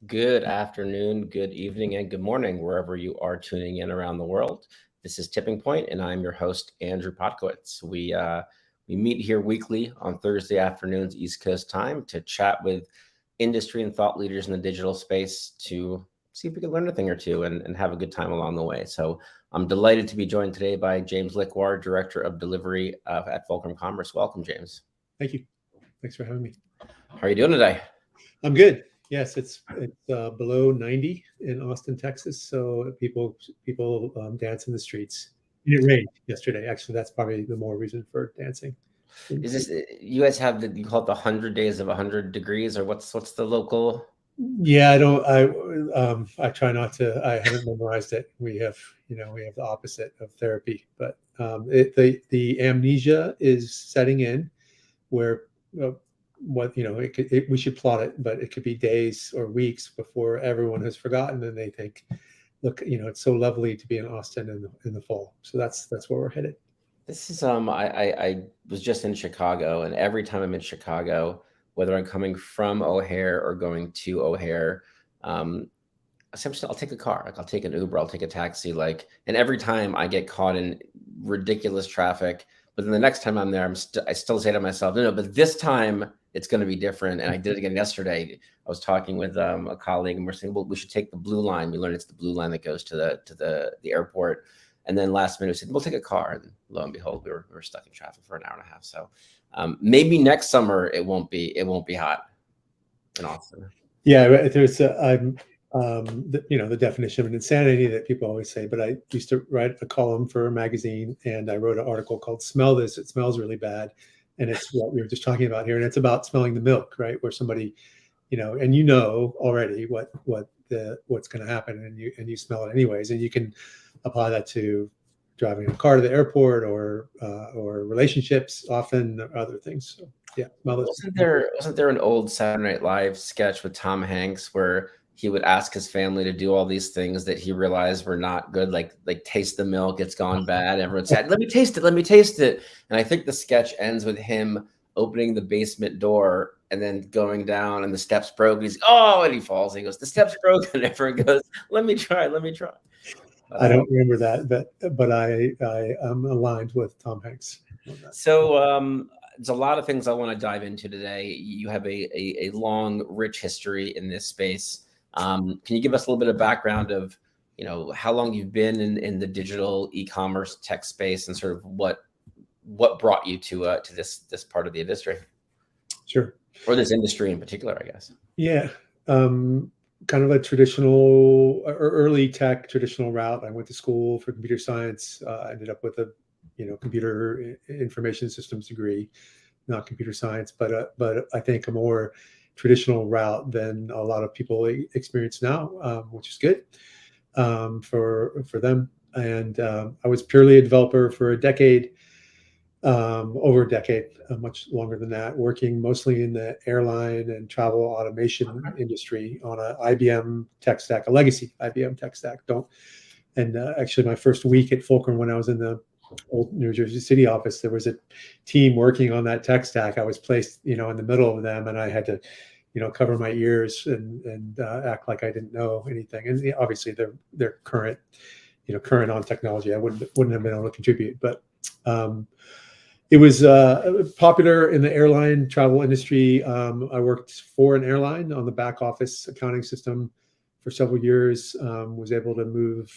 Good afternoon, good evening, and good morning, wherever you are tuning in around the world. This is Tipping Point, and I'm your host, Andrew Podkowitz. We meet here weekly on Thursday afternoons, East Coast time, to chat with industry and thought leaders in the digital space to see if we can learn a thing or two and have a good time along the way. So I'm delighted to be joined today by James Lickwar, Director of Delivery at Fulcrum Commerce. Welcome, James. Thank you. Thanks for having me. How are you doing today? I'm good. Yes, it's below 90 in Austin, Texas. So people dance in the streets. And it rained yesterday. Actually, that's probably the more reason for dancing. Is this you guys have you call it the 100 days of 100 degrees, or what's the local? Yeah, I try not to. I haven't memorized it. We have the opposite of therapy, but the amnesia is setting in, where we should plot it, but it could be days or weeks before everyone has forgotten and they think, look, it's so lovely to be in Austin in the fall. So that's where we're headed. This is I was just in Chicago, and every time I'm in Chicago, whether I'm coming from O'Hare or going to O'Hare, essentially I'll take a car, like I'll take an Uber, I'll take a taxi, and every time I get caught in ridiculous traffic. But then the next time I'm there, I still say to myself, no, but this time it's going to be different. And I did it again yesterday. I was talking with a colleague, and we're saying, well, we should take the blue line. We learned it's the blue line that goes to the airport. And then last minute we said, we'll take a car. And lo and behold, we were stuck in traffic for an hour and a half. So maybe next summer it won't be hot in Austin. Yeah, there's the definition of insanity that people always say, but I used to write a column for a magazine, and I wrote an article called "Smell This, It Smells Really Bad," and it's what we were just talking about here, and it's about smelling the milk, right? Where somebody, and already what's going to happen, and you smell it anyways, and you can apply that to driving a car to the airport or relationships, often other things. So, yeah, wasn't there an old Saturday Night Live sketch with Tom Hanks where he would ask his family to do all these things that he realized were not good, like taste the milk, it's gone bad. Everyone said, let me taste it. And I think the sketch ends with him opening the basement door and then going down, and the steps broke. And and he falls. And he goes, the steps broke. And everyone goes, let me try. I don't remember that, but I am aligned with Tom Hanks. So there's a lot of things I want to dive into today. You have a long, rich history in this space. Can you give us a little bit of background of, how long you've been in the digital e-commerce tech space, and sort of what brought you to this part of the industry? Sure. Or this industry in particular, I guess. Yeah. Kind of a traditional or early tech traditional route. I went to school for computer science. Ended up with a computer information systems degree, not computer science, but I think a more traditional route than a lot of people experience now, which is good for them. And I was purely a developer for a decade, over a decade, much longer than that, working mostly in the airline and travel automation industry on a IBM tech stack, a legacy IBM tech stack. Actually, my first week at Fulcrum, when I was in the old New Jersey City office, there was a team working on that tech stack. I was placed, in the middle of them, and I had to, cover my ears and act like I didn't know anything. And obviously, they're current on technology. I wouldn't have been able to contribute, but it was popular in the airline travel industry. I worked for an airline on the back office accounting system for several years. Was able to move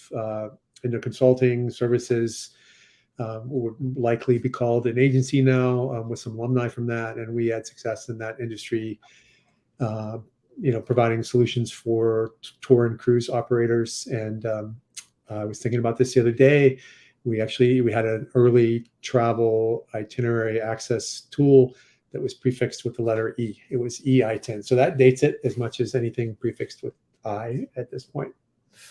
into consulting services. Would likely be called an agency now, with some alumni from that, and we had success in that industry. Providing solutions for tour and cruise operators. And I was thinking about this the other day. We had an early travel itinerary access tool that was prefixed with the letter E. It was EI10. So that dates it as much as anything prefixed with I at this point.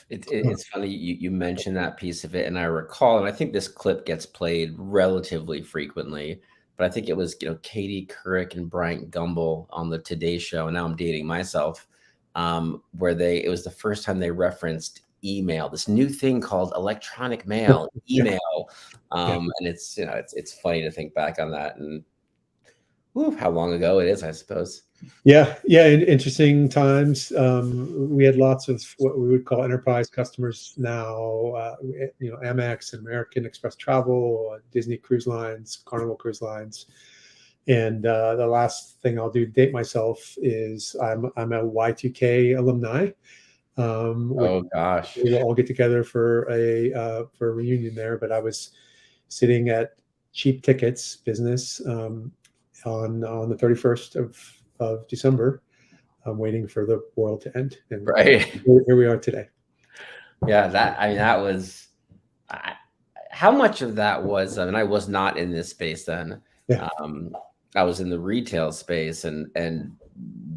It's funny you mentioned that piece of it, and I recall, and I think this clip gets played relatively frequently, but I think it was Katie Couric and Bryant Gumbel on the Today Show, and now I'm dating myself, where it was the first time they referenced email, this new thing called electronic mail, email, and it's funny to think back on that. And Whew, how long ago it is, I suppose. Yeah, yeah, interesting times. We had lots of what we would call enterprise customers now. Amex and American Express Travel, Disney Cruise Lines, Carnival Cruise Lines, and the last thing I'll do to date myself is I'm a Y2K alumni, which Oh gosh. we'll all get together for a reunion there. But I was sitting at cheap tickets business on the 31st of December. I'm waiting for the world to end, and Right. here we are today. Yeah, that was I, how much of that was, I mean, I was not in this space then. Yeah, Um, I was in the retail space, and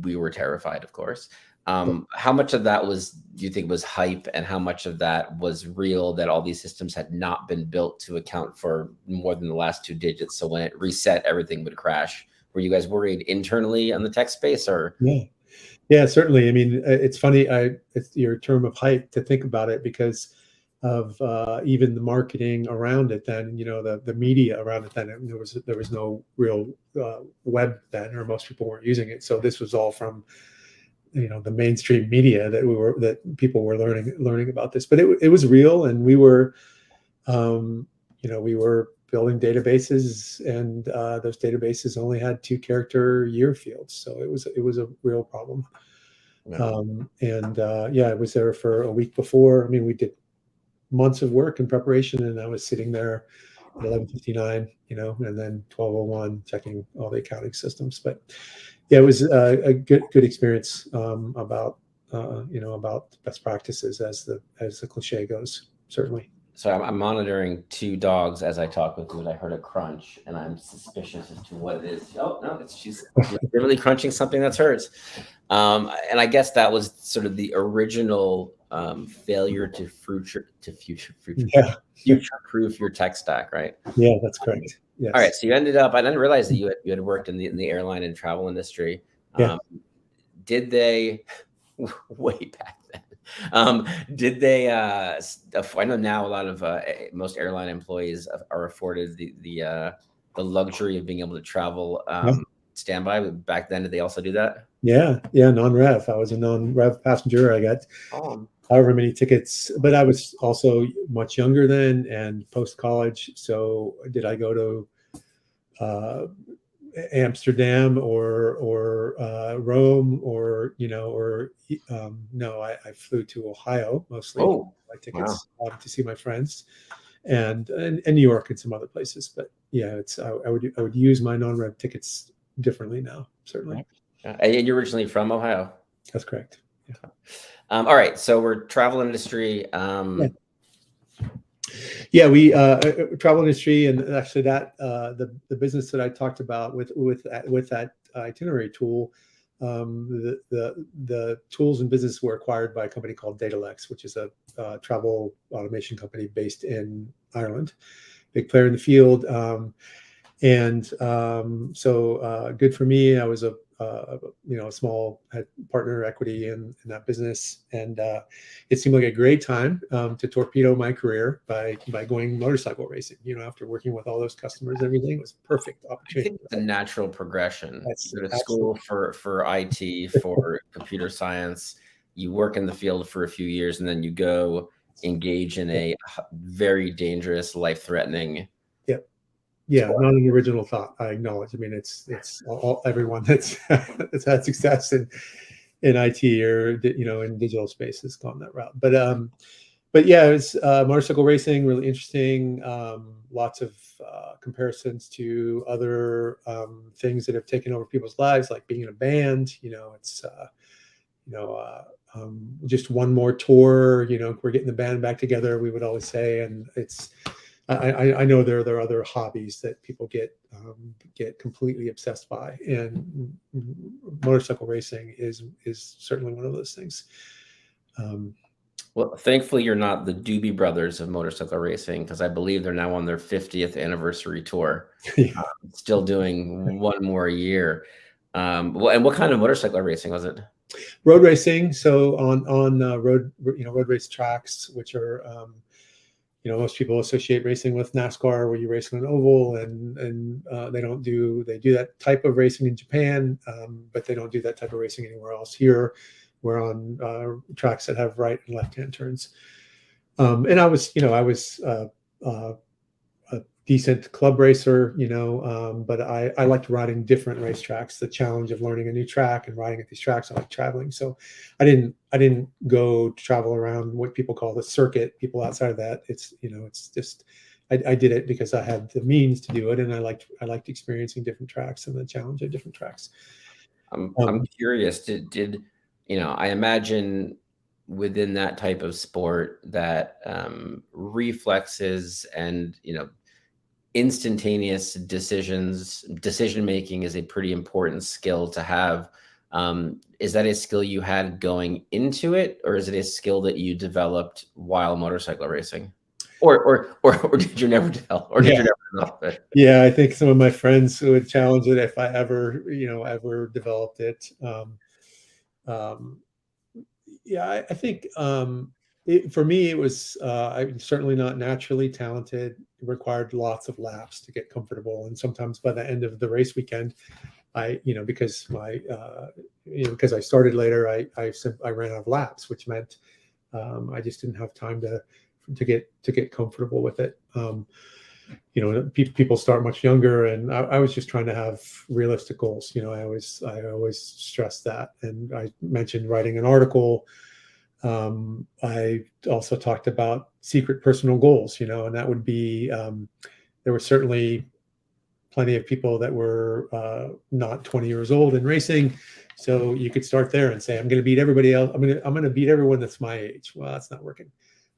we were terrified, of course. How much of that was, do you think, was hype, and how much of that was real, that all these systems had not been built to account for more than the last two digits? So when it reset, everything would crash. Were you guys worried internally on the tech space, or? yeah, yeah. Certainly. I mean, it's funny. It's your term of hype to think about it because of even the marketing around it. Then the media around it. Then there was no real web then, or most people weren't using it. So this was all from the mainstream media that people were learning about this. But it was real, and um, we were building databases, and those databases only had 2-character year fields, so it was a real problem. No. And yeah, I was there for a week before. I mean, we did months of work in preparation, and I was sitting there at 11:59, and then 12:01 checking all the accounting systems. But yeah, it was a good experience about best practices, as the cliche goes. Certainly. So I'm monitoring two dogs as I talk with you, and I heard a crunch, and I'm suspicious as to what it is. Oh no, she's really crunching something that's hers. And I guess that was sort of the original failure to Yeah, future proof your tech stack, right? yeah, that's correct. All right, Yes. so you ended up. I didn't realize that you had worked in the airline and travel industry. Yeah. Did they way back then? Did they? I know now a lot of most airline employees are afforded the luxury of being able to travel Yeah. standby. Back then, did they also do that? Yeah. Yeah. Non-rev. I was a non-rev passenger. I got Oh, however many tickets, but I was also much younger then and post college. So did I go to uh, Amsterdam or Rome or no, I flew to Ohio mostly. oh, My wow. tickets to see my friends and New York and some other places. But yeah, I would use my non-rev tickets differently now. Certainly, And you're originally from Ohio. that's correct. Yeah. All right, so we're travel industry. Yeah. Yeah, we travel industry, and actually that the business that I talked about with that itinerary tool, the tools and business were acquired by a company called Datalex, which is a travel automation company based in Ireland, big player in the field. So good for me. I was a small partner equity in that business, and it seemed like a great time to torpedo my career by going motorcycle racing. After working with all those customers, everything was a perfect I opportunity. think it's a natural progression. That's You go to school absolutely for IT, for computer science, you work in the field for a few years, and then you go engage in a very dangerous, life-threatening yeah. Yeah, sport. not an original thought. I acknowledge. I mean, it's everyone that's had success in IT or in digital space has gone that route. But yeah, it's motorcycle racing, really interesting. Lots of comparisons to other things that have taken over people's lives, like being in a band. It's just one more tour. We're getting the band back together. We would always say, and I know there are other hobbies that people get completely obsessed by, and motorcycle racing is certainly one of those things. Well, thankfully, you're not the Doobie Brothers of motorcycle racing, because I believe they're now on their 50th anniversary tour, Yeah. still doing one more year. And what kind of motorcycle racing was it? Road racing, so on road race tracks, which are most people associate racing with NASCAR, where you race on an oval, and they do that type of racing in Japan, but they don't do that type of racing anywhere else. Here, we're on tracks that have right and left hand turns. And I was a decent club racer, but I liked riding different racetracks. The challenge of learning a new track and riding at these tracks. I like traveling, so I didn't go travel around what people call the circuit. People outside of that, it's just I did it because I had the means to do it, and I liked experiencing different tracks and the challenge of different tracks. I'm curious. Did I imagine within that type of sport that reflexes and instantaneous decision making is a pretty important skill to have. Is that a skill you had going into it, or is it a skill that you developed while motorcycle racing, or did you never develop, or did you never develop it? Yeah, I think some of my friends would challenge it if I ever developed it. Um, yeah, I think for me, it was I'm certainly not naturally talented. It required lots of laps to get comfortable, and sometimes by the end of the race weekend, because because I started later, I ran out of laps, which meant I just didn't have time to get comfortable with it. People start much younger, and I was just trying to have realistic goals. I always stress that, and I mentioned writing an article. I also talked about secret personal goals, and that would be there were certainly plenty of people that were not 20 years old in racing. So you could start there and say, I'm going to beat everybody else. I'm going to beat everyone that's my age. Well, that's not working.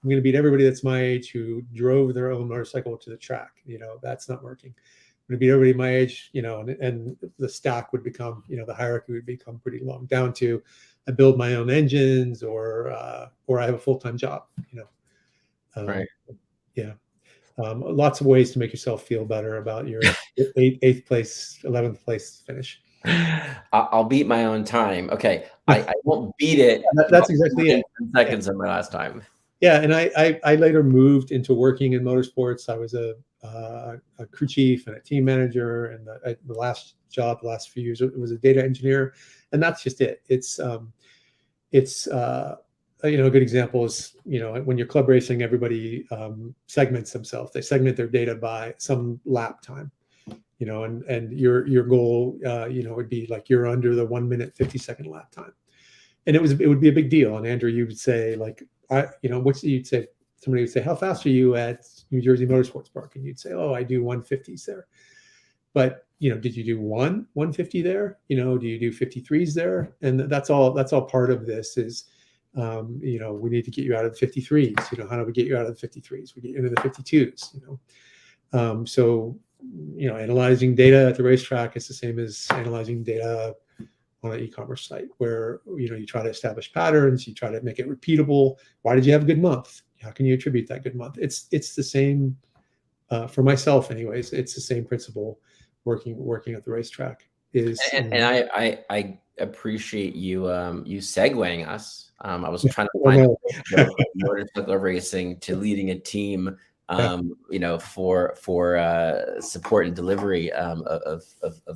I'm going to beat everybody that's my age who drove their own motorcycle to the track. That's not working. I'm going to beat everybody my age, and the stack would become, the hierarchy would become pretty long, down to I build my own engines, or I have a full-time job, Right. Yeah. Lots of ways to make yourself feel better about your eighth place, 11th place finish. I'll beat my own time. Okay, I won't beat it. That's exactly it. 10 seconds of my last time. Yeah, and I later moved into working in motorsports. I was a crew chief and a team manager, and the last job, the last few years, it was a data engineer, and that's just it. It's a good example is when you're club racing, everybody segments themselves. They segment their data by some lap time, and your goal would be like you're under the 1 minute 50-second lap time, and it would be a big deal. And Andrew, you would say like you'd say, somebody would say, how fast are you at New Jersey Motorsports Park? And you'd say, oh, I do 150s there. But did you do 150 there? Do you do 53s there? And that's all part of this is we need to get you out of the 53s. How do we get you out of the 53s? We get you into the 52s. So analyzing data at the racetrack is the same as analyzing data on an e-commerce site, where you try to establish patterns, you try to make it repeatable. Why did you have a good month? How can you attribute that good month? It's the same for myself, anyways. It's the same principle working at the racetrack. And I appreciate you segueing us. I was trying to find a joke from motorcycle racing to leading a team, for support and delivery of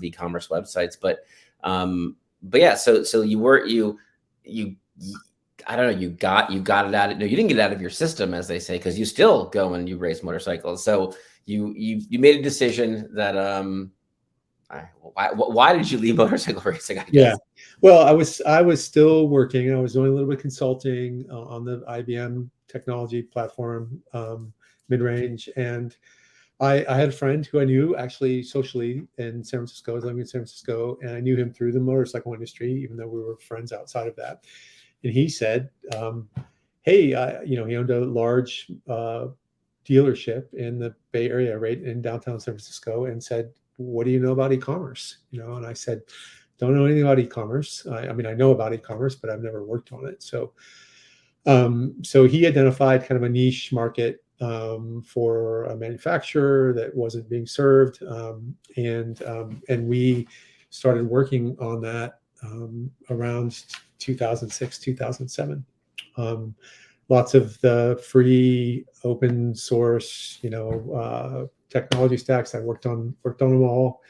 e-commerce websites. But yeah, so you I don't know, you got it out of, no, you didn't get it out of your system, as they say, because you still go and you race motorcycles. So you made a decision that why did you leave motorcycle racing, I guess? Yeah. Well, I was still working. I was doing a little bit of consulting on the IBM technology platform, mid-range. And I had a friend who I knew actually socially in San Francisco. I was living in San Francisco, and I knew him through the motorcycle industry, even though we were friends outside of that. And he said, hey, he owned a large dealership in the Bay Area, right in downtown San Francisco, and said, what do you know about e-commerce? And I said, don't know anything about e-commerce. I mean, I know about e-commerce, but I've never worked on it. So he identified kind of a niche market for a manufacturer that wasn't being served, and we started working on that around 2006, 2007. lots of the free open source, technology stacks. I worked on them all,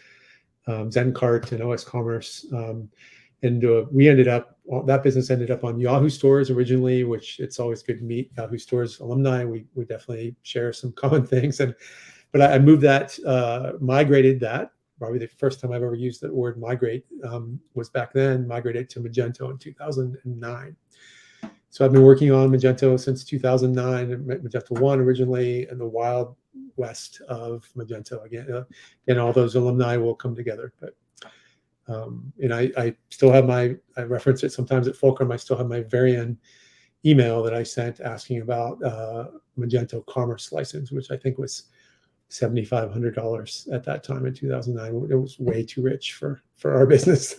Zencart and OS Commerce. And we ended up, that business ended up on Yahoo Stores originally, which it's always good to meet Yahoo Stores alumni. We definitely share some common things. But I moved that, migrated that. Probably the first time I've ever used that word migrate was back then, migrated to Magento in 2009. So I've been working on Magento since 2009, Magento 1 originally, and the wild west of Magento. Again, all those alumni will come together. But and I still have I reference it sometimes at Fulcrum. I still have my very end email that I sent asking about Magento Commerce license, which I think was $7,500 at that time in 2009. It was way too rich for our business.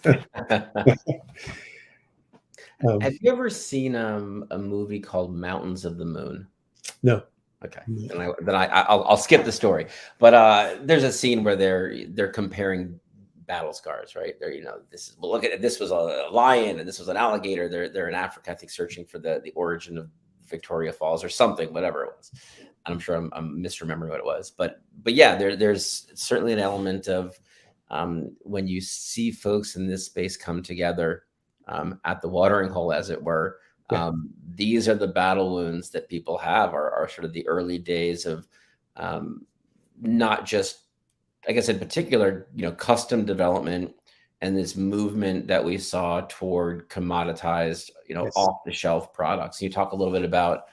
Have you ever seen a movie called Mountains of the Moon? No. Okay, I'll skip the story. But there's a scene where they're comparing battle scars, right? Look at it. This was a lion and this was an alligator. They're in Africa, I think, searching for the origin of Victoria Falls or something, whatever it was. I'm sure I'm misremembering what it was, but yeah, there's certainly an element of when you see folks in this space come together at the watering hole, as it were. Yeah. These are the battle wounds that people have are sort of the early days of not just, I guess in particular, custom development and this movement that we saw toward commoditized, Yes. off the shelf products. Can you talk a little bit about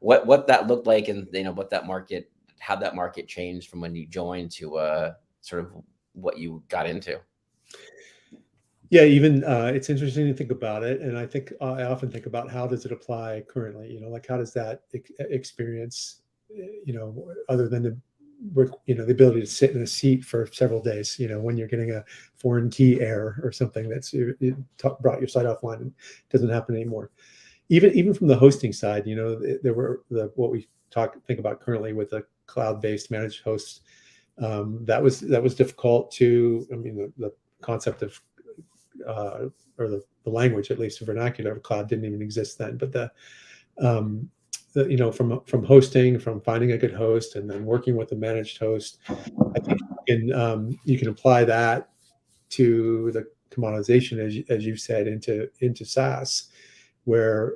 what that looked like and how that market changed from when you joined to sort of what you got into? Yeah, even it's interesting to think about it, and I think I often think about how does it apply currently. Like how does that experience, other than the ability to sit in a seat for several days, when you're getting a foreign key error or something that's brought your site offline and doesn't happen anymore. Even from the hosting side, there were what we think about currently with the cloud-based managed hosts. That was difficult to. I mean, the concept of or the language, at least the vernacular of cloud, didn't even exist then. But from hosting, from finding a good host, and then working with a managed host, I think you can apply that to the commoditization, as you said, into SaaS, where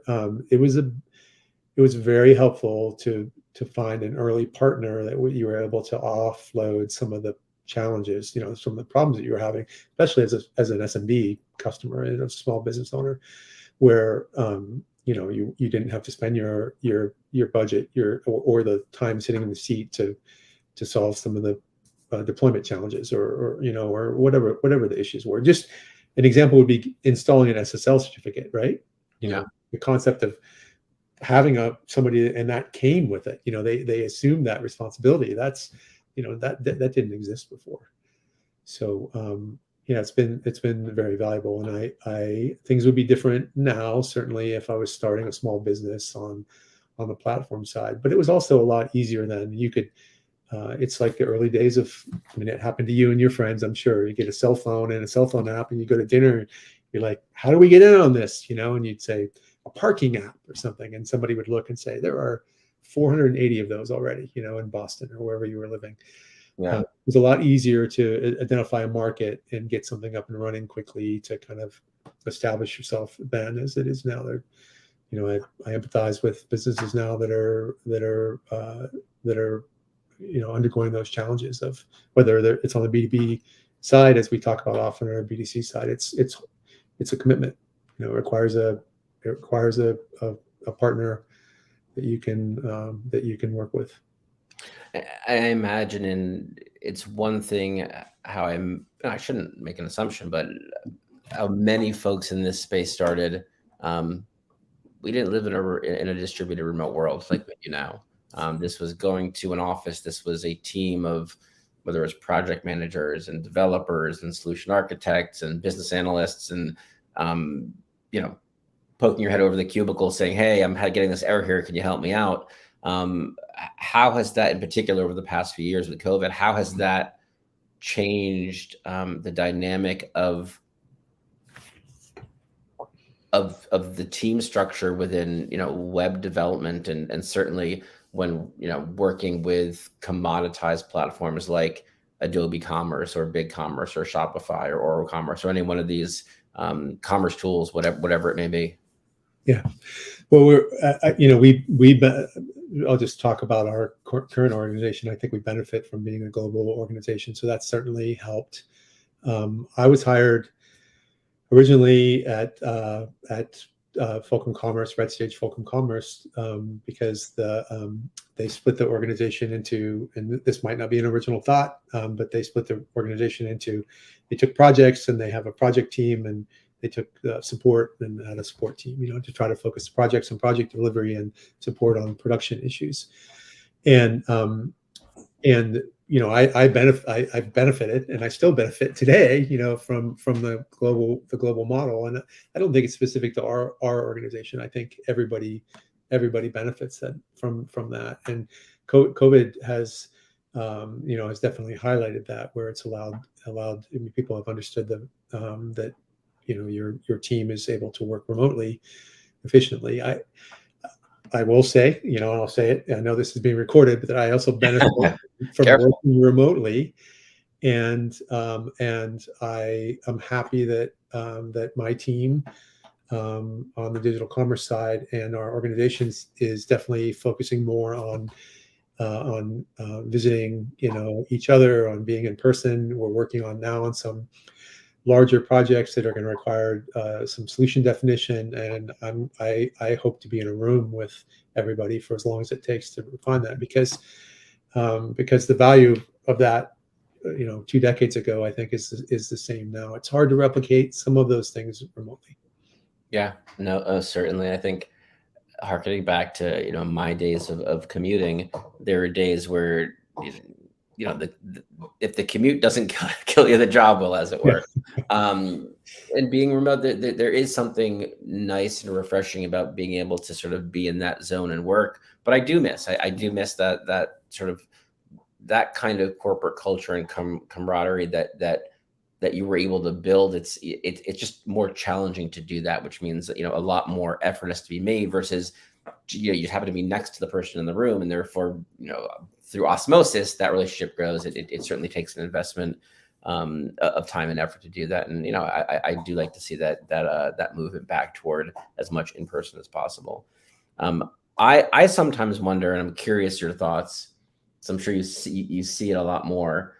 it was very helpful to find an early partner that you were able to offload some of the challenges, some of the problems that you were having, especially as an SMB customer and a small business owner, where you didn't have to spend your budget or the time sitting in the seat to solve some of the deployment challenges or whatever the issues were. Just an example would be installing an SSL certificate, right? The concept of having somebody, and that came with it. They assumed that responsibility. That's that didn't exist before. So it's been very valuable, and I things would be different now, certainly, if I was starting a small business on the platform side. But it was also a lot easier then. You could it's like the early days of, it happened to you and your friends, I'm sure. You get a cell phone and a cell phone app, and you go to dinner, and you're like, how do we get in on this? And you'd say a parking app or something, and somebody would look and say there are 480 of those already, in Boston or wherever you were living. Yeah. It was a lot easier to identify a market and get something up and running quickly to kind of establish yourself then as it is now. I empathize with businesses now that are undergoing those challenges of whether it's on the B2B side, as we talk about often, or B2C side. It's a commitment. It requires a partner that you can work with. I imagine, it's one thing how I shouldn't make an assumption, but how many folks in this space started. We didn't live in a distributed remote world like we do now. This was going to an office. This was a team of, whether it was project managers and developers and solution architects and business analysts, and poking your head over the cubicle saying, hey, I'm getting this error here. Can you help me out? How has that, in particular, over the past few years with COVID, how has that changed the dynamic of of the team structure within, web development, and certainly when, working with commoditized platforms like Adobe Commerce or BigCommerce or Shopify or Oracle Commerce or any one of these commerce tools, whatever it may be. Yeah. Well, I'll just talk about our current organization. I think we benefit from being a global organization, so that's certainly helped. I was hired originally at Fulcrum Commerce, Red Stage Fulcrum Commerce, because they split the organization into, and this might not be an original thought, but they split the organization into, they took projects and they have a project team, and they took support and had a support team, to try to focus projects on project delivery and support on production issues. And I benefited, and I still benefit today, from the global model. And I don't think it's specific to our organization. I think everybody benefits from that. And COVID has has definitely highlighted that, where it's allowed people have understood that your team is able to work remotely efficiently. I will say, and I'll say it, I know this is being recorded, but that I also benefit from working remotely. And I am happy that my team on the digital commerce side and our organizations is definitely focusing more on visiting, each other, on being in person. We're working on some larger projects that are going to require some solution definition, and I hope to be in a room with everybody for as long as it takes to refine that, because the value of that 2 decades ago, I think is the same now. It's hard to replicate some of those things remotely. Yeah, no, certainly. I think, harkening back to my days of commuting, there are days where if the commute doesn't kill you, the job will, as it were. And being remote, there is something nice and refreshing about being able to sort of be in that zone and work. But I do miss that sort of, that kind of corporate culture and camaraderie that you were able to build. It's just more challenging to do that, which means a lot more effort has to be made versus you happen to be next to the person in the room, and therefore through osmosis that relationship grows. It certainly takes an investment of time and effort to do that, and I do like to see that movement back toward as much in person as possible. I sometimes wonder, and I'm curious your thoughts. So I'm sure you see it a lot more.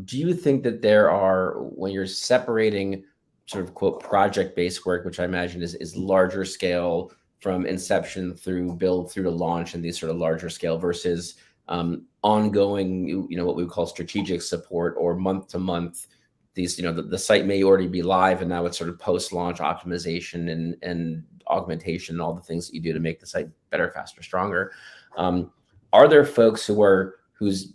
Do you think that there are, when you're separating sort of quote project-based work, which I imagine is larger scale from inception through build through to launch, and these sort of larger scale versus ongoing, what we would call strategic support, or month to month, these, the site may already be live and now it's sort of post-launch optimization and augmentation and all the things that you do to make the site better, faster, stronger. Are there folks whose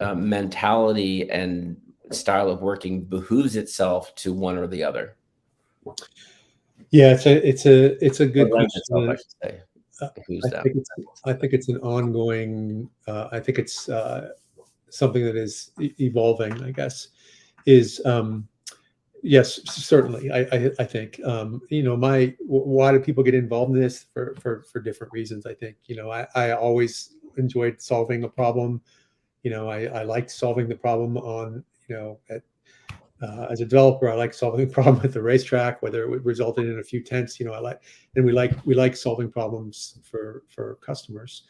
mentality and style of working behooves itself to one or the other? Yeah, it's a good question. I should say. I think it's an ongoing. I think it's something that is evolving, I guess. Yes, certainly. I think why do people get involved in this? For different reasons. I think I always enjoyed solving a problem. I liked solving the problem on as a developer. I like solving the problem at the racetrack, whether it resulted in a few tenths. We like solving problems for customers.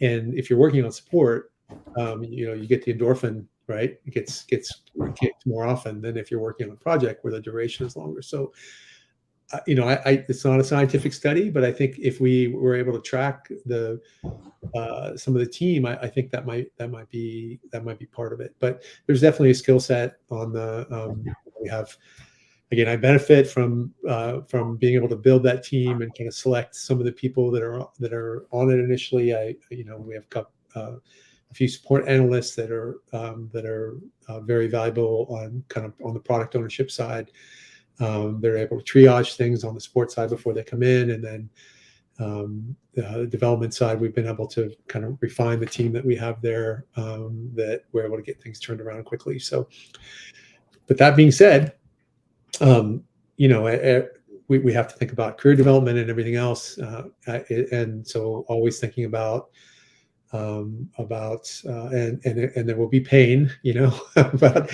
And if you're working on support, you get the endorphin, right? It gets kicked more often than if you're working on a project where the duration is longer. So, it's not a scientific study, but I think if we were able to track some of the team, I think that might be part of it. But there's definitely a skill set on the we have. Again, I benefit from being able to build that team and kind of select some of the people that are on it initially. We have a few support analysts that are very valuable on the product ownership side. They're able to triage things on the support side before they come in, and then the development side, we've been able to kind of refine the team that we have there, that we're able to get things turned around quickly. So, but that being said, we have to think about career development and everything else, and so always thinking about and there will be pain, but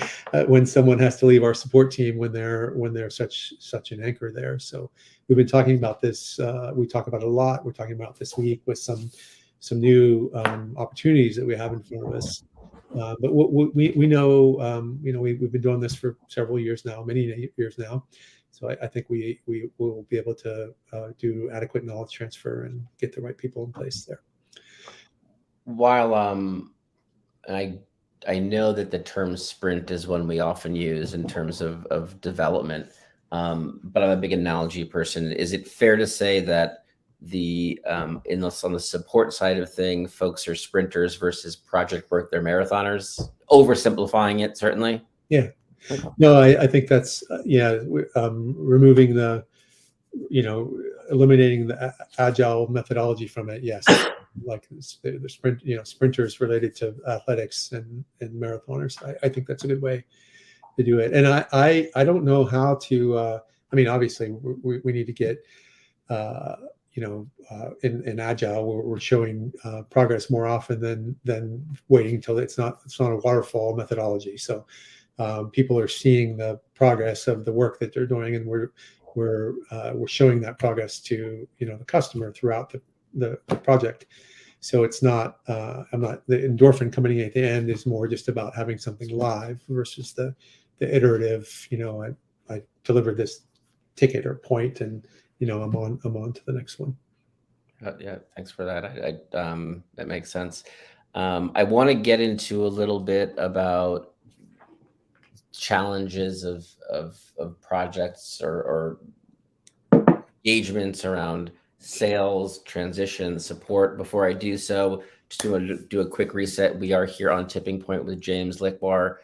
when someone has to leave our support team when they're such an anchor there. So we've been talking about this. We talk about it a lot. We're talking about this week with some new opportunities that we have in front of us. But we know, we've been doing this for several years now, many years now. So I think we will be able to do adequate knowledge transfer and get the right people in place there. While I I know that the term sprint is one we often use in terms of development, but I'm a big analogy person. Is it fair to say that on the support side of thing, folks are sprinters versus project work, they're marathoners? Oversimplifying it, certainly. Yeah. Okay. No, I think that's removing eliminating the agile methodology from it. Yes, like the sprinters related to athletics and marathoners. I think that's a good way to do it. And I don't know how to. Obviously, we need to get in agile, we're showing progress more often than waiting until it's not a waterfall methodology. So people are seeing the progress of the work that they're doing, and we're showing that progress to the customer throughout the project. So it's not the endorphin coming in at the end is more just about having something live versus the iterative. I delivered this ticket or point, and I'm on to the next one. Yeah, thanks for that. That makes sense. I want to get into a little bit about challenges of projects or engagements around sales, transition, support. Before I do so, just want to do a quick reset. We are here on Tipping Point with James Lickwar,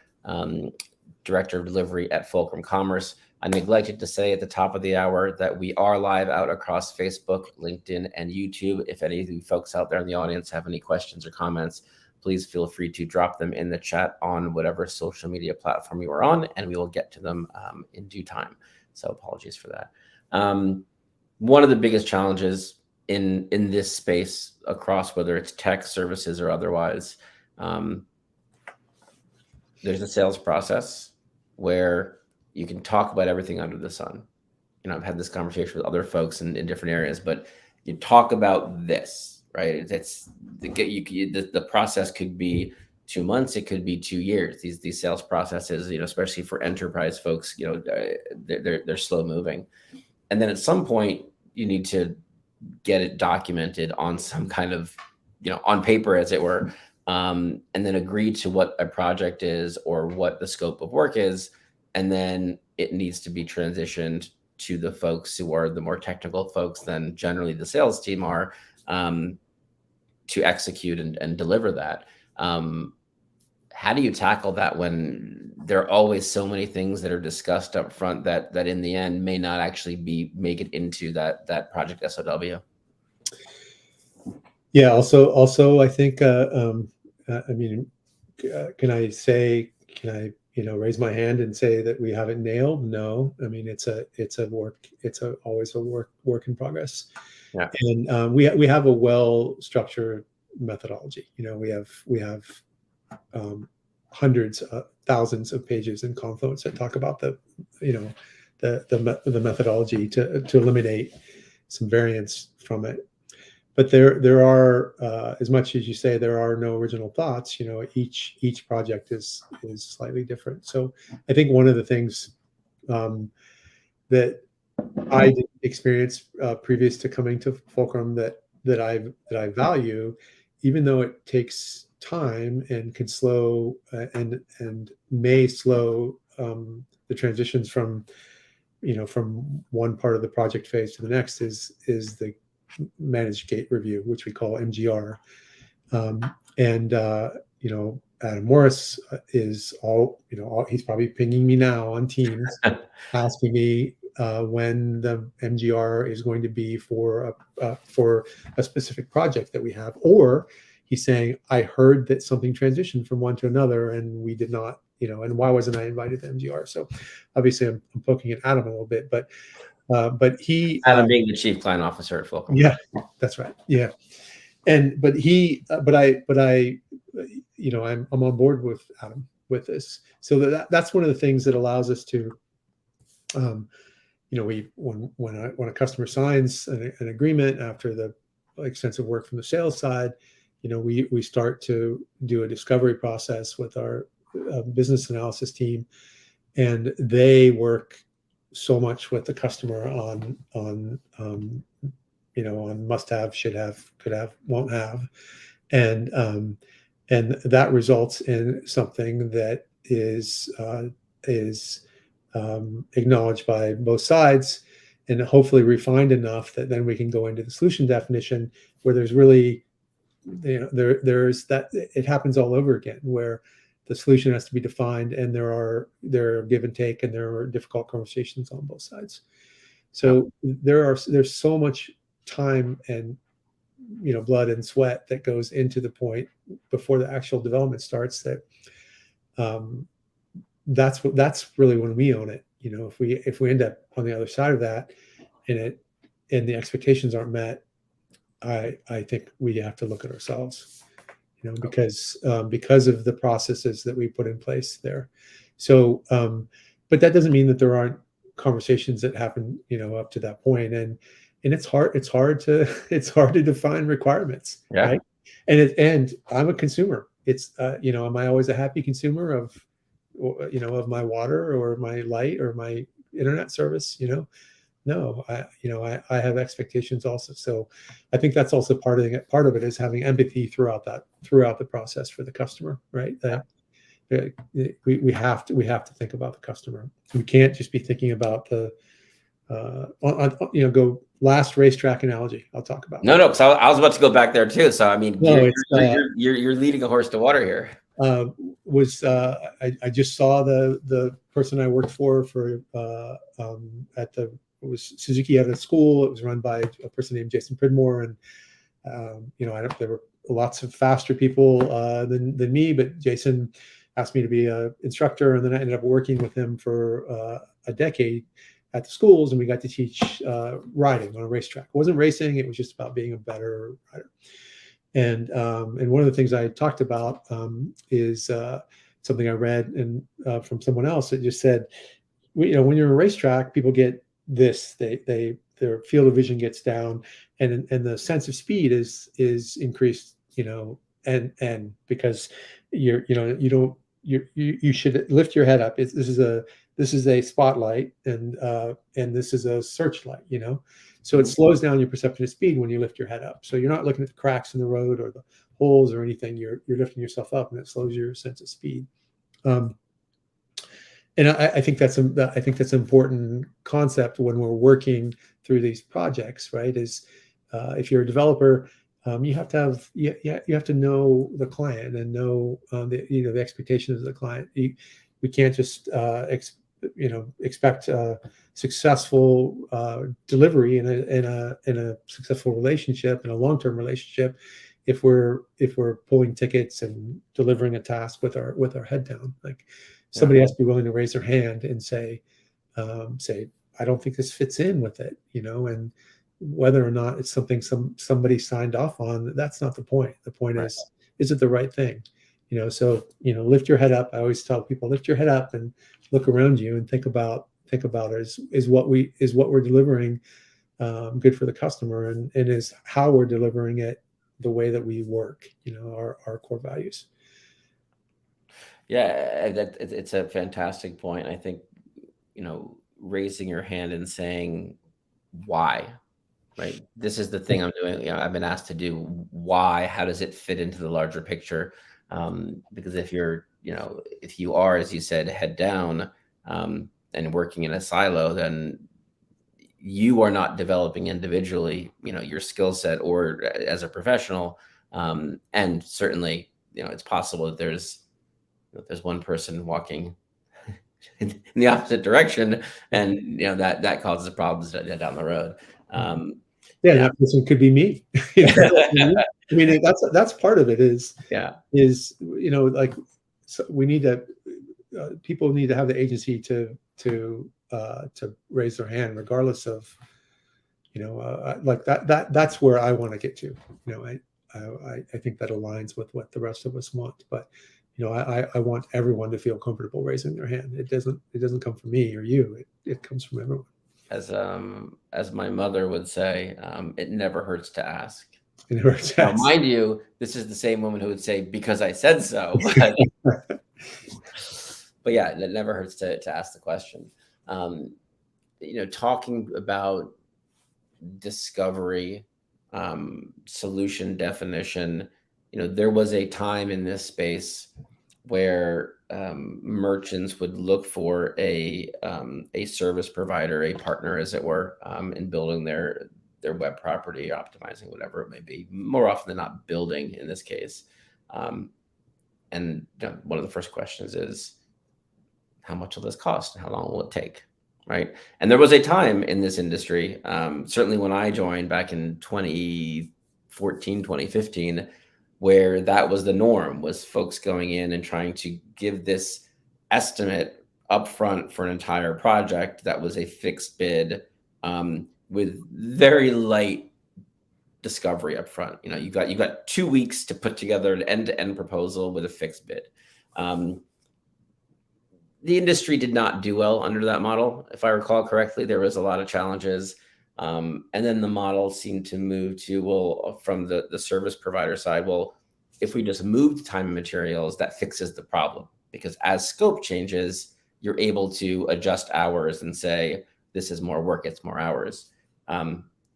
Director of Delivery at Fulcrum Commerce. I neglected to say at the top of the hour that we are live out across Facebook, LinkedIn, and YouTube. If any of you folks out there in the audience have any questions or comments, please feel free to drop them in the chat on whatever social media platform you are on, and we will get to them in due time. So apologies for that. One of the biggest challenges in this space across whether it's tech, services, or otherwise, there's a sales process where you can talk about everything under the sun. I've had this conversation with other folks in different areas, but you talk about this, right? The process could be 2 months, it could be 2 years. These sales processes, especially for enterprise folks, they're slow moving. And then at some point, you need to get it documented on some kind of, on paper, as it were, and then agree to what a project is or what the scope of work is. And then it needs to be transitioned to the folks who are the more technical folks than generally the sales team are, to execute and deliver that. How do you tackle that when there are always so many things that are discussed up front that in the end may not actually make it into that project SOW? Yeah. Also, I think. Can I raise my hand and say that we have it nailed? No. It's always a work in progress. Yeah. And we have a well-structured methodology. We have hundreds of thousands of pages in Confluence that talk about the methodology to eliminate some variance from it. But there are, as much as you say, there are no original thoughts. Each project is slightly different. So I think one of the things that I didn't experience previous to coming to Fulcrum that I value, even though it takes time and can slow and may slow the transitions from one part of the project phase to the next, is the managed gate review, which we call MGR. Adam Morris is he's probably pinging me now on Teams, asking me when the MGR is going to be for a specific project that we have, or he's saying, I heard that something transitioned from one to another and we did not, and why wasn't I invited to MGR? So obviously I'm poking at Adam a little bit, but But he, Adam being the chief client officer at Fulcrum. yeah, that's right. Yeah. And, I'm on board with Adam with this. So that's one of the things that allows us to, when a customer signs an agreement after the extensive work from the sales side, we start to do a discovery process with our business analysis team, and they work so much with the customer on must have, should have, could have, won't have, and that results in something that is acknowledged by both sides, and hopefully refined enough that then we can go into the solution definition, where there's really, there's that, it happens all over again, where the solution has to be defined, and there are give and take, and there are difficult conversations on both sides. So there's so much time and blood and sweat that goes into the point before the actual development starts, that that's really when we own it. If we end up on the other side of that, and the expectations aren't met, I think we have to look at ourselves, because of the processes that we put in place there. So, but that doesn't mean that there aren't conversations that happen, up to that point. And it's hard to define requirements, right? And I'm a consumer. It's, am I always a happy consumer of my water or my light or my internet service? No, I have expectations also. So I think that's also part of it is having empathy throughout the process for the customer, right? We have to think about the customer. We can't just be thinking about the go last racetrack analogy. I'll talk about. No, because I was about to go back there too. So I mean, no, you're leading a horse to water here. I just saw the person I worked for it was Suzuki at a school. It was run by a person named Jason Pridmore, and there were lots of faster people than me, but Jason asked me to be an instructor, and then I ended up working with him for a decade at the schools, and we got to teach riding on a racetrack. It wasn't racing; it was just about being a better rider. And one of the things I talked about is something I read and from someone else that just said, when you're in a racetrack, people get this, their field of vision gets down, and the sense of speed is increased, and because you should lift your head up. This is a spotlight, and this is a searchlight, so it slows down your perception of speed when you lift your head up. So you're not looking at the cracks in the road or the holes or anything. You're lifting yourself up, and it slows your sense of speed. And I think that's an important concept when we're working through these projects, right? Is if you're a developer, you have to know the client and know the expectations of the client. We can't just expect successful delivery in a successful relationship, in a long-term relationship, if we're pulling tickets and delivering a task with our head down. Like, somebody has to be willing to raise their hand and say, I don't think this fits in with it, and whether or not it's something somebody signed off on, that's not the point. The point is it the right thing? So lift your head up. I always tell people, lift your head up and look around you and think about is what we're delivering good for the customer, and is how we're delivering it the way that we work, our core values. Yeah, it's a fantastic point. I think, raising your hand and saying why, right? This is the thing I'm doing. I've been asked to do. Why? How does it fit into the larger picture? Because if you are, as you said, head down and working in a silo, then you are not developing individually, your skill set or as a professional. And certainly, it's possible that there's one person walking in the opposite direction, and that causes problems down the road. That person could be me. I mean, that's part of it. So we need to people need to have the agency to to raise their hand, regardless of, like that's where I want to get to. I think that aligns with what the rest of us want. But I want everyone to feel comfortable raising their hand. It doesn't come from me or you. It comes from everyone. As my mother would say, it never hurts to ask. In order Now, to mind you, this is the same woman who would say, "Because I said so." But yeah, it never hurts to ask the question. Um, Talking about discovery, solution definition, there was a time in this space where merchants would look for a service provider, a partner, as it were, in building their web property, optimizing whatever it may be. More often than not, building in this case. And one of the first questions is, how much will this cost? How long will it take? Right. And there was a time in this industry, certainly when I joined back in 2014, 2015, where that was the norm, was folks going in and trying to give this estimate upfront for an entire project that was a fixed bid, with very light discovery upfront. You've got 2 weeks to put together an end-to-end proposal with a fixed bid. The industry did not do well under that model. If I recall correctly, there was a lot of challenges. And then the model seemed to move to, well, from the service provider side, well, if we just moved time and materials, that fixes the problem. Because as scope changes, you're able to adjust hours and say, this is more work, it's more hours.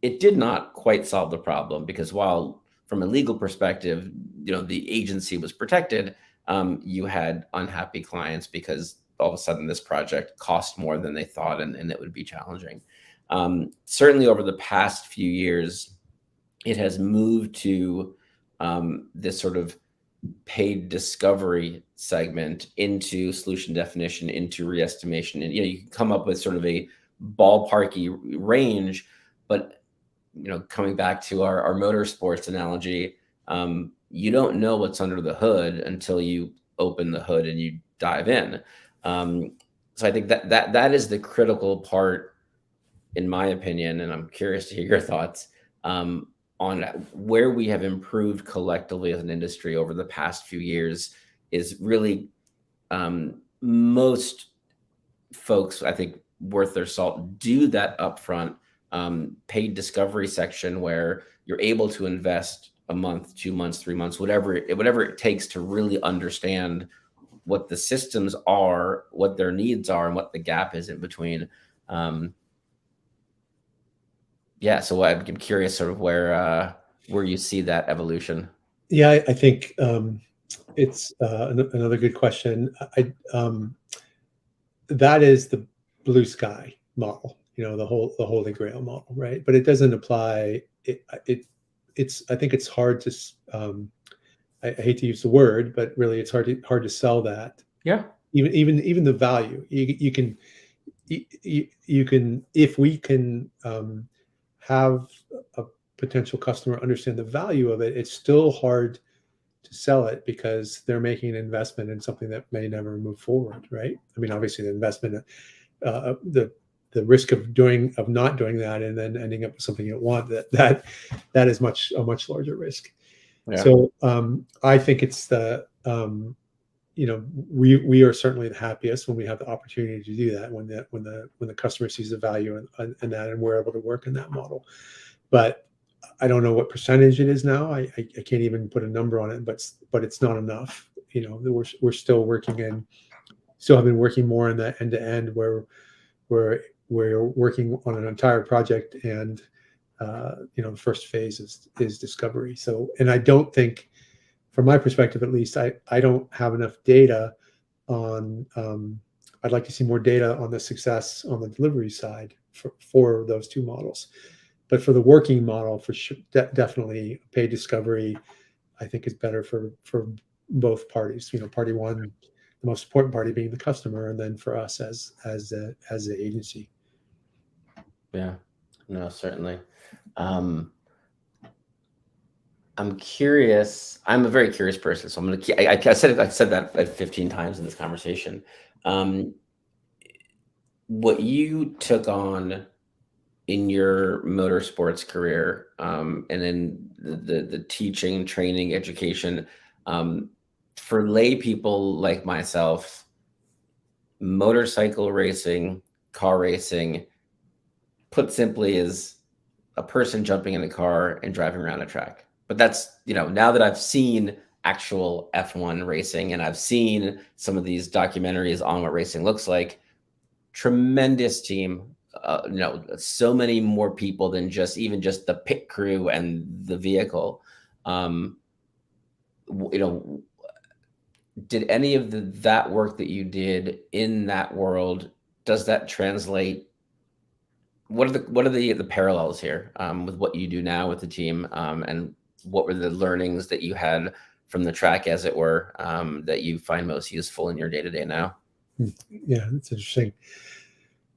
It did not quite solve the problem, because while from a legal perspective, the agency was protected, you had unhappy clients because all of a sudden this project cost more than they thought, and it would be challenging. Certainly over the past few years, it has moved to this sort of paid discovery segment, into solution definition, into re-estimation. And you can come up with sort of a ballparky range, but coming back to our motorsports analogy, you don't know what's under the hood until you open the hood and you dive in. So I think that is the critical part, in my opinion, and I'm curious to hear your thoughts on where we have improved collectively as an industry over the past few years. Is really, most folks, I think, worth their salt, do that upfront paid discovery section where you're able to invest a month, 2 months, 3 months, whatever it takes to really understand what the systems are, what their needs are, and what the gap is in between. So I'm curious sort of where you see that evolution. Yeah, I think it's another good question. That is the blue sky model, the holy grail model, right? But it doesn't apply. I think it's hard to. I hate to use the word, but really, it's hard to sell that. Yeah. Even the value you can if we can have a potential customer understand the value of it, it's still hard to sell it, because they're making an investment in something that may never move forward, right? I mean, obviously the investment, the risk of not doing that and then ending up with something you don't want, that is a much larger risk. Yeah. So I think it's we are certainly the happiest when we have the opportunity to do that, when the customer sees the value in that, and we're able to work in that model. But I don't know what percentage it is now. I can't even put a number on it, but it's not enough. We're still have been working more in that end-to-end, where we're working on an entire project, and the first phase is discovery. So, and I don't think, from my perspective at least, I don't have enough data on. I'd like to see more data on the success on the delivery side for those two models. But for the working model, for sure, definitely paid discovery, I think, is better for both parties. Party one, the most important party being the customer, and then for us as the agency. Yeah, no, certainly. I'm curious. I'm a very curious person, so I'm going to. I said that 15 times in this conversation. what you took on in your motorsports career, and then the teaching, training, education, um, for lay people like myself, motorcycle racing, car racing, put simply, is a person jumping in a car and driving around a track. But that's, now that I've seen actual F1 racing and I've seen some of these documentaries on what racing looks like, tremendous team. So many more people than just the pit crew and the vehicle. Um, you know, did any of that work that you did in that world, does that translate? What are the parallels here, with what you do now with the team, and what were the learnings that you had from the track, as it were, that you find most useful in your day to day now? Yeah, that's interesting.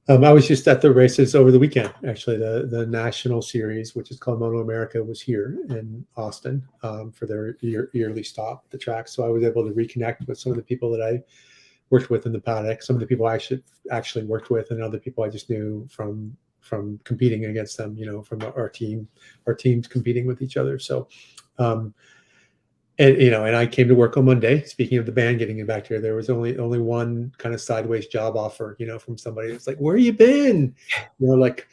I was just at the races over the weekend. Actually, the national series, which is called Moto America, was here in Austin for their yearly stop at the track. So I was able to reconnect with some of the people that I worked with in the paddock, some of the people I actually worked with, and other people I just knew from competing against them. From our teams competing with each other. So, um, and I came to work on Monday. Speaking of the band getting it back here, there was only one kind of sideways job offer, from somebody that's like, "Where you been?" Like,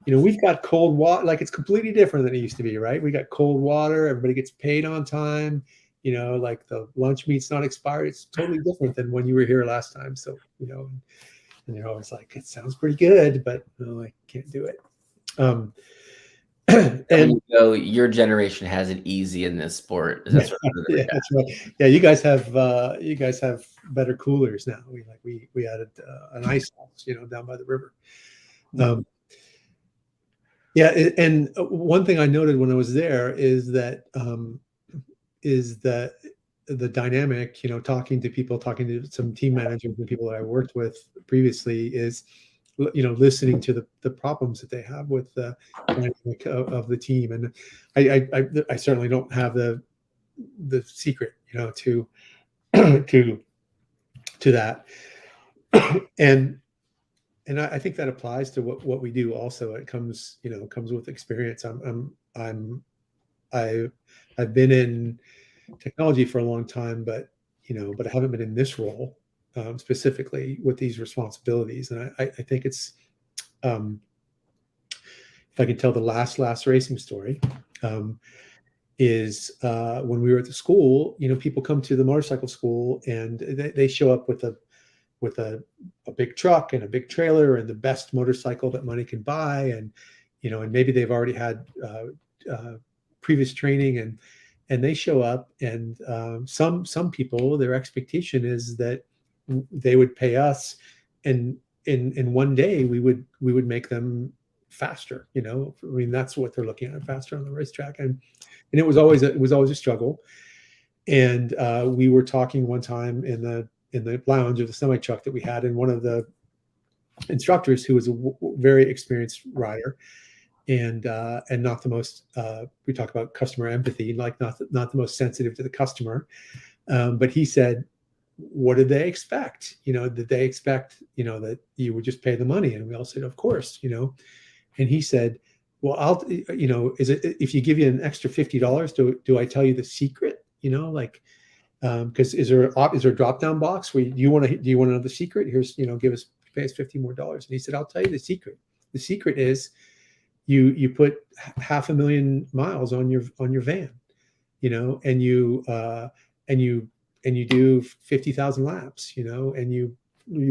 we've got cold water. Like, it's completely different than it used to be, right? We got cold water. Everybody gets paid on time. Like the lunch meat's not expired. It's totally different than when you were here last time. So, and they're always like, "It sounds pretty good, but no, I can't do it." Um, When and you go, your generation has it easy in this sport. Is that sort of yeah, that's right. Yeah, you guys have better coolers now. We added an ice house, down by the river. Um, yeah, and one thing I noted when I was there is that the dynamic, talking to people, talking to some team managers and people that I worked with previously, is listening to the problems that they have with the dynamic of the team. And I certainly don't have the secret, to to that. and I think that applies to what we do also. It comes with experience. I I've been in technology for a long time, but I haven't been in this role, specifically with these responsibilities. And I think it's, if I could tell the last racing story, is when we were at the school. People come to the motorcycle school and they show up with a big truck and a big trailer and the best motorcycle that money can buy, and maybe they've already had previous training, and they show up, and some people, their expectation is that they would pay us, and in one day we would make them faster. I mean, that's what they're looking at, faster on the racetrack. And it was always a struggle. And we were talking one time in the lounge of the semi truck that we had, and one of the instructors, who was a very experienced rider, and not the most, we talk about customer empathy, like not the most sensitive to the customer, but he said, "What did they expect? Did they expect that you would just pay the money?" And we all said, "Of course." And he said, "Well, is it, if you give you an extra $50, do I tell you the secret? Like, because is there a drop down box where do you want to know the secret? Here's, pay us $50 more." And he said, "I'll tell you the secret. The secret is you put 500,000 miles on your van, and you do 50,000 laps, and you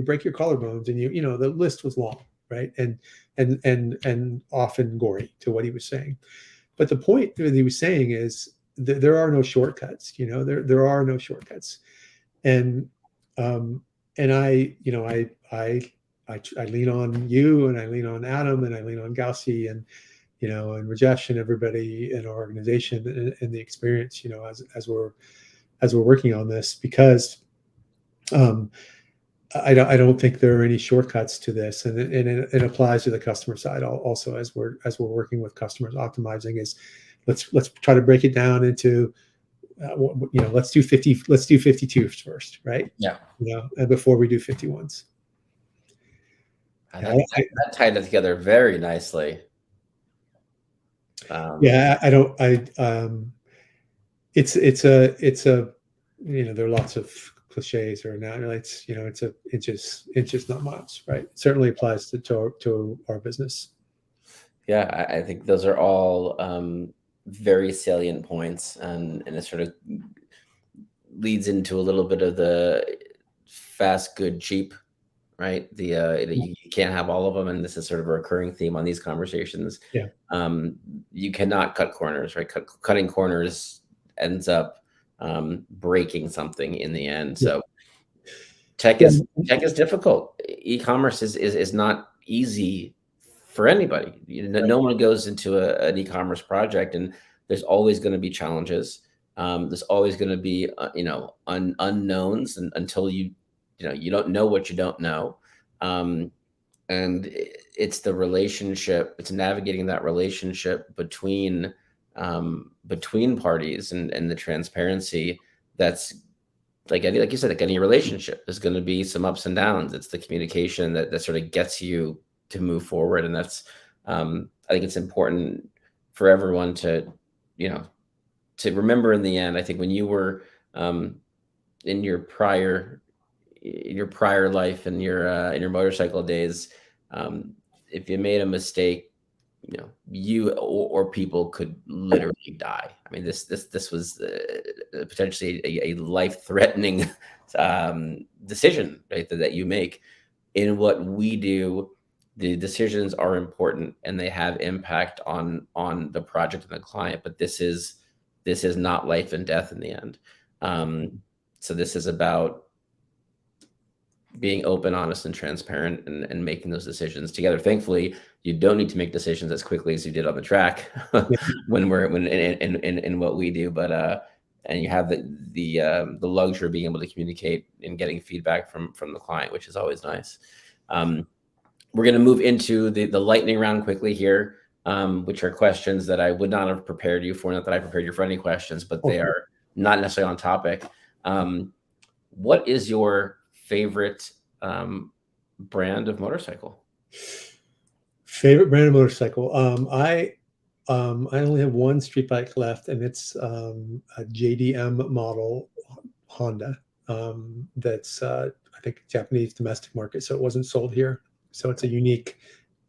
break your collarbones, and the list was long, right? And often gory, to what he was saying. But the point that he was saying is that there are no shortcuts. There are no shortcuts. And um, and I lean on you, and I lean on Adam, and I lean on Gausi, and Rajesh, and everybody in our organization, and the experience, as we're working on this, because um, I don't think there are any shortcuts to this, and it applies to the customer side also, as we're working with customers. Optimizing is, let's try to break it down into, let's do 52s first, right? Yeah. And before we do 51s. Yeah, That tied it together very nicely. Um, yeah, I don't. It's a there are lots of cliches or not. It's it's a inches, not miles, right? It certainly applies to our business. yeah, I think those are all very salient points, and it sort of leads into a little bit of the fast, good, cheap, right? You can't have all of them, and this is sort of a recurring theme on these conversations. Yeah, You cannot cut corners, right? Cutting corners ends up breaking something in the end. yeah, So tech yeah, is tech is difficult. E-commerce is not easy for anybody. No one goes into an e-commerce project, and there's always going to be challenges. There's always going to be unknowns, and until you don't know what you don't know. Um, and it's the relationship, it's navigating that relationship between parties, and the transparency that's like you said, like any relationship, there's going to be some ups and downs. It's the communication that sort of gets you to move forward, and that's I think it's important for everyone you know to remember in the end. I think when you were um, in your prior life, in your motorcycle days, um, if you made a mistake, you or people could literally die. I mean, this was potentially a life-threatening decision, right, that you make. In what we do, the decisions are important and they have impact on the project and the client, but this is not life and death in the end. So this is about being open, honest, and transparent, and making those decisions together. Thankfully, you don't need to make decisions as quickly as you did on the track yeah, when in what we do, but and you have the luxury of being able to communicate and getting feedback from the client, which is always nice. We're going to move into the lightning round quickly here, which are questions that I would not have prepared you for. Not that I prepared you for any questions, but they okay. are not necessarily on topic. What is your favorite brand of motorcycle? Favorite brand of motorcycle. I only have one street bike left, and it's a JDM model Honda. That's I think Japanese domestic market, so it wasn't sold here. So it's a unique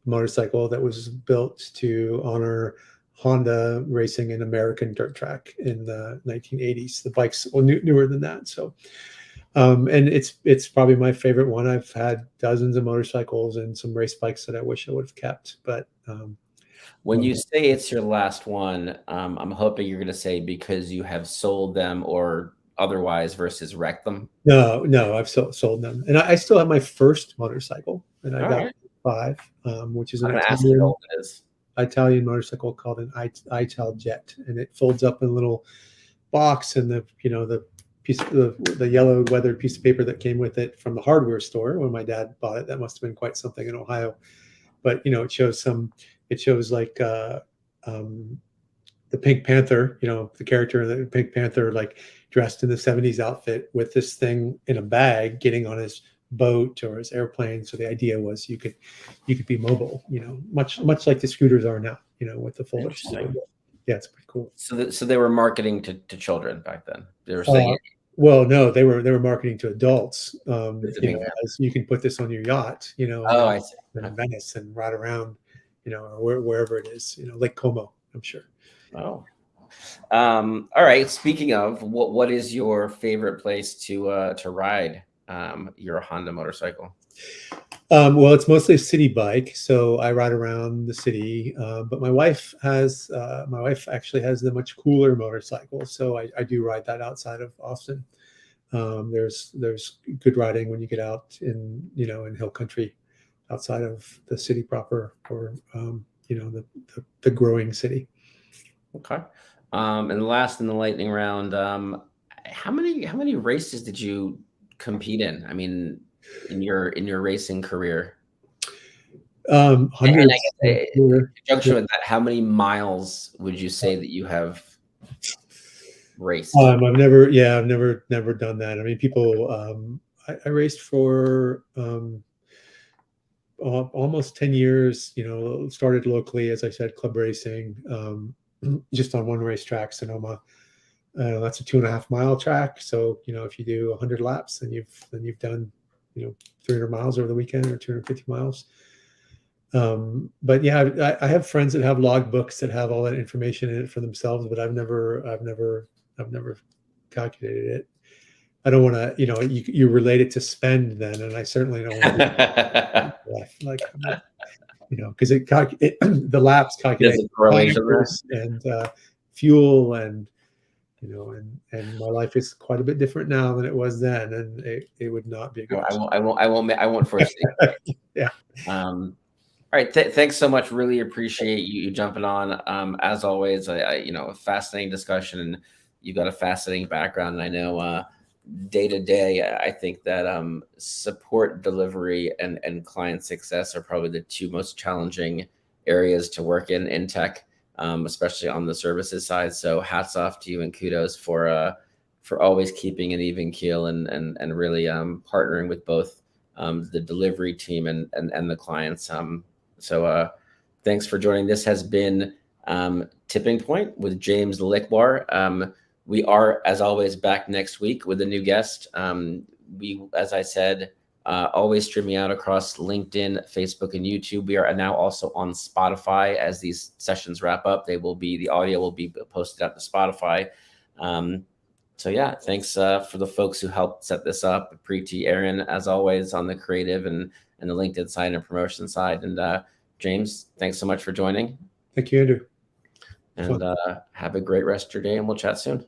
motorcycle that was built to honor Honda racing an American dirt track in the 1980s. The bike's newer than that, so and it's probably my favorite one. I've had dozens of motorcycles and some race bikes that I wish I would have kept, but When you say it's your last one, I'm hoping you're going to say because you have sold them or otherwise versus wrecked them. no, I've sold them, and I still have my first motorcycle, and I All got right. five, which is I'm an going to ask you how old it is. Italian motorcycle called an Ital Jet, and it folds up in a little box, and the piece the yellow weathered piece of paper that came with it from the hardware store when my dad bought it. That must have been quite something in Ohio, but it shows like the Pink Panther, the character in the Pink Panther, like dressed in the 70s outfit with this thing in a bag getting on his boat or his airplane. So the idea was you could be mobile, much like the scooters are now, with the fold up scooter. Interesting. Yeah, it's pretty cool. So they were marketing to children back then. They were saying Uh, well, no, they were marketing to adults. it's a Pink Panther. As you can put this on your yacht, and Oh, go I see. to Venice and ride around, or wherever it is, Lake Como, I'm sure. Oh. All right. Speaking of, what is your favorite place to ride your Honda motorcycle? Well, it's mostly a city bike, so I ride around the city. But my wife actually has the much cooler motorcycle, so I do ride that outside of Austin. There's good riding when you get out in hill country, outside of the city proper, or the growing city. Okay. And last in the lightning round, how many races did you compete in? I mean, in your racing career, and I Hundreds. guess in Yeah. conjunction with that, how many miles would you say that you have raced? I've never done that. I mean, people. I raced for almost 10 years, started locally, as I said, club racing, just on one racetrack, Sonoma. That's a 2.5 mile track. So, if you do 100 laps, then you've done, 300 miles over the weekend, or 250 miles. But yeah, I have friends that have log books that have all that information in it for themselves, but I've never calculated it. I don't want to, you relate it to spend then, and I certainly don't want to do that. Like, because the laps There's calculate a correlation there. tires and fuel, and and my life is quite a bit different now than it was then, and it would not be a good. I won't force it. Yeah. All right. Thanks so much. Really appreciate you jumping on. As always, a fascinating discussion, and you've got a fascinating background. And I know day to day, I think that support, delivery, and client success are probably the two most challenging areas to work in tech, especially on the services side. So hats off to you, and kudos for always keeping an even keel, and really partnering with both the delivery team and the clients. So thanks for joining. This has been Tipping Point with James Lickwar. We are, as always, back next week with a new guest. We, as I said, always streaming out across LinkedIn, Facebook, and YouTube. We are now also on Spotify. As these sessions wrap up, the audio will be posted up to Spotify. So yeah, thanks for the folks who helped set this up. Preeti, Aaron, as always, on the creative and the LinkedIn side and promotion side. And James, thanks so much for joining. Thank you, Andrew. And have a great rest of your day, and we'll chat soon.